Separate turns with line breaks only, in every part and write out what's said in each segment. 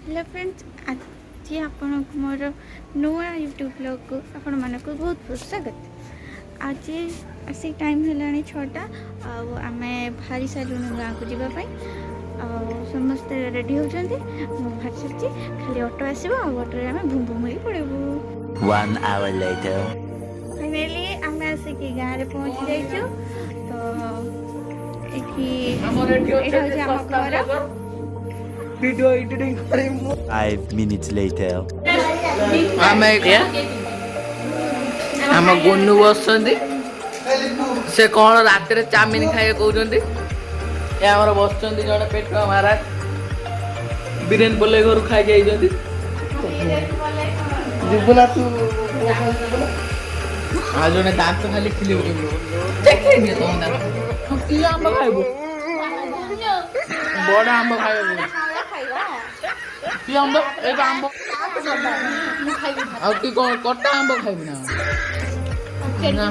Hello friends, आज आपण मोर नुआ यूट्यूब ब्लॉग को आपण मानक बहुत बहुत स्वागत। आज आसी टाइम है 6टा आम बाहरी सारू गाँव को जावाई समस्ते रेडी होती बाहर सारी खाली ऑटो आसो ऑटो आम भूम भूम हो पड़ू।
1 hour later
फाइनाली आम आसिक गाँव में पहुँची जाइए। तो घर
वीडियो एडिटिंग करेंगे
5 minutes later
आम गोनू बस से कौन रात चाउमिन खाए कहते बस जड़े पेट महाराज बीरेन बोले घर खाई जाइए जीवना तू आज जड़े दांत खाली खिले आंब खाइबू बड़ा आंब खाइबू कि आंब एक आंब कि कटा आंब खाइबी ना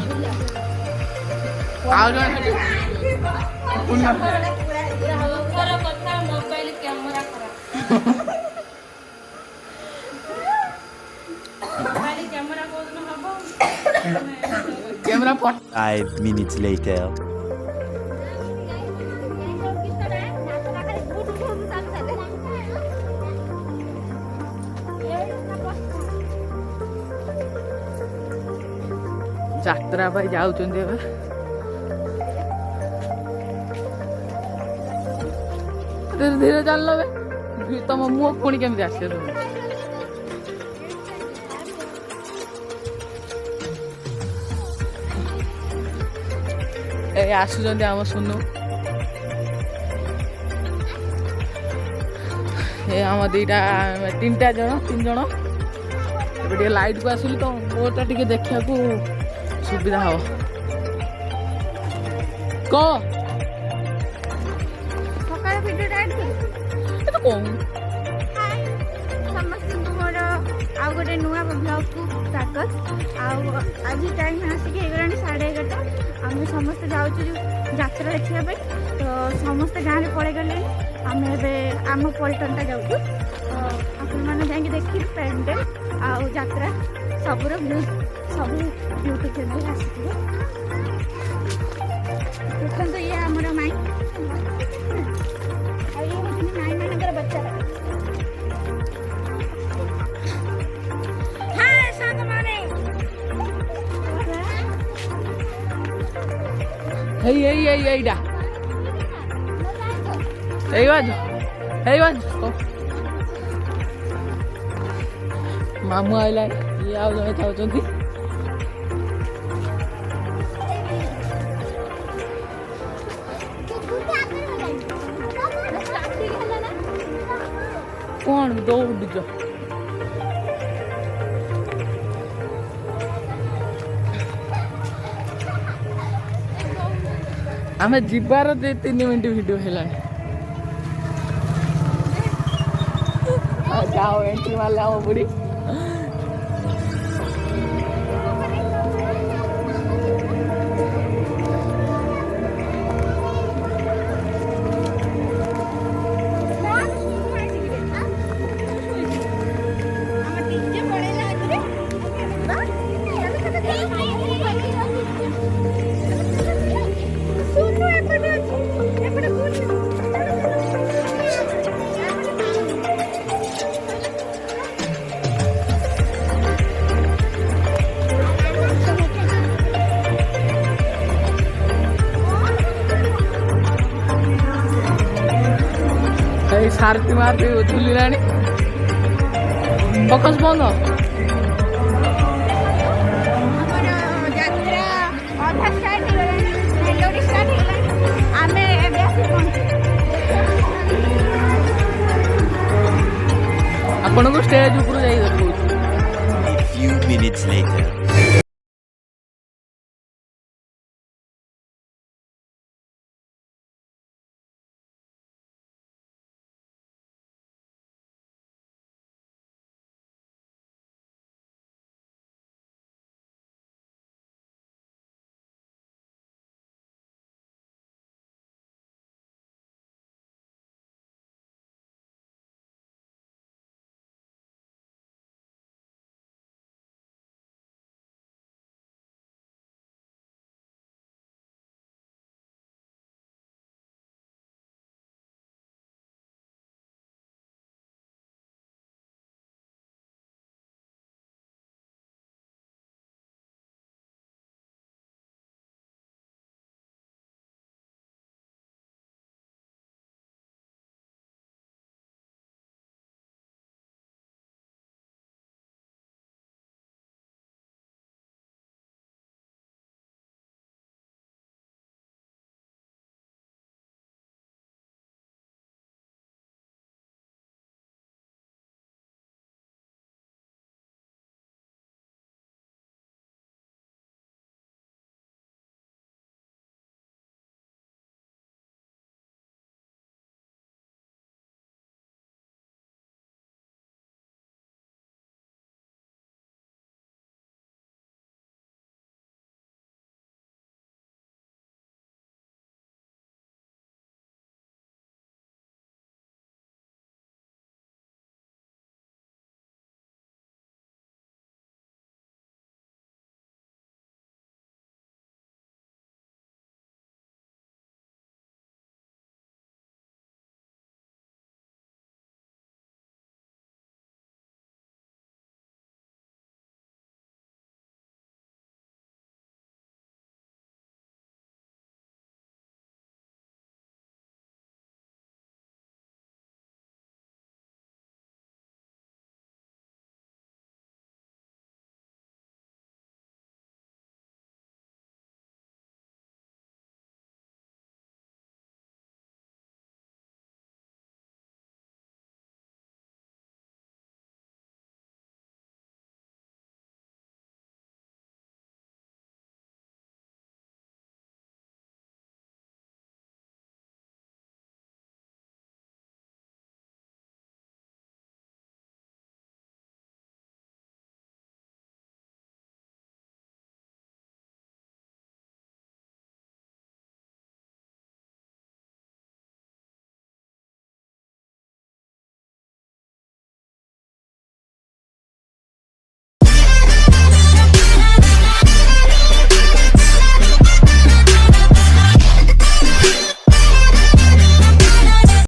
आज कैमरा
5 minutes later
यात्रा भाई जाऊँ धीरे धीरे चल तुम मुह पुणी केमी आस आसुच्च आम सुनु आम दीटा 3टा जन 3 जन लाइट को आसिली तो मोटा टे देखा सुविधा हम कौन
आउ गोटे नुआ ब्लॉग को स्वागत। आज टाइम आसिक 11:30 आम समस्त जाऊँ यात्रा देखा तो समस्त गाँव में पड़े गले आम आम पर्यटनटा जाऊँ आपने जाकि देखिए पेंडेल आउ यात्रा सबूर न्यूज सब यूट्यूब चैनल आसो देखते ये आमर माई माई मान बच्चा
मामू आइला ये आउ जने चाहते कौन दौड़ आम जीवार 3 मिनट वीडियो है जाओ एंट्री मारला बुढ़ी सारथी मारती झुलिला फोकस बंद आपन को स्टेज ऊपर जाई देखो।
few minutes later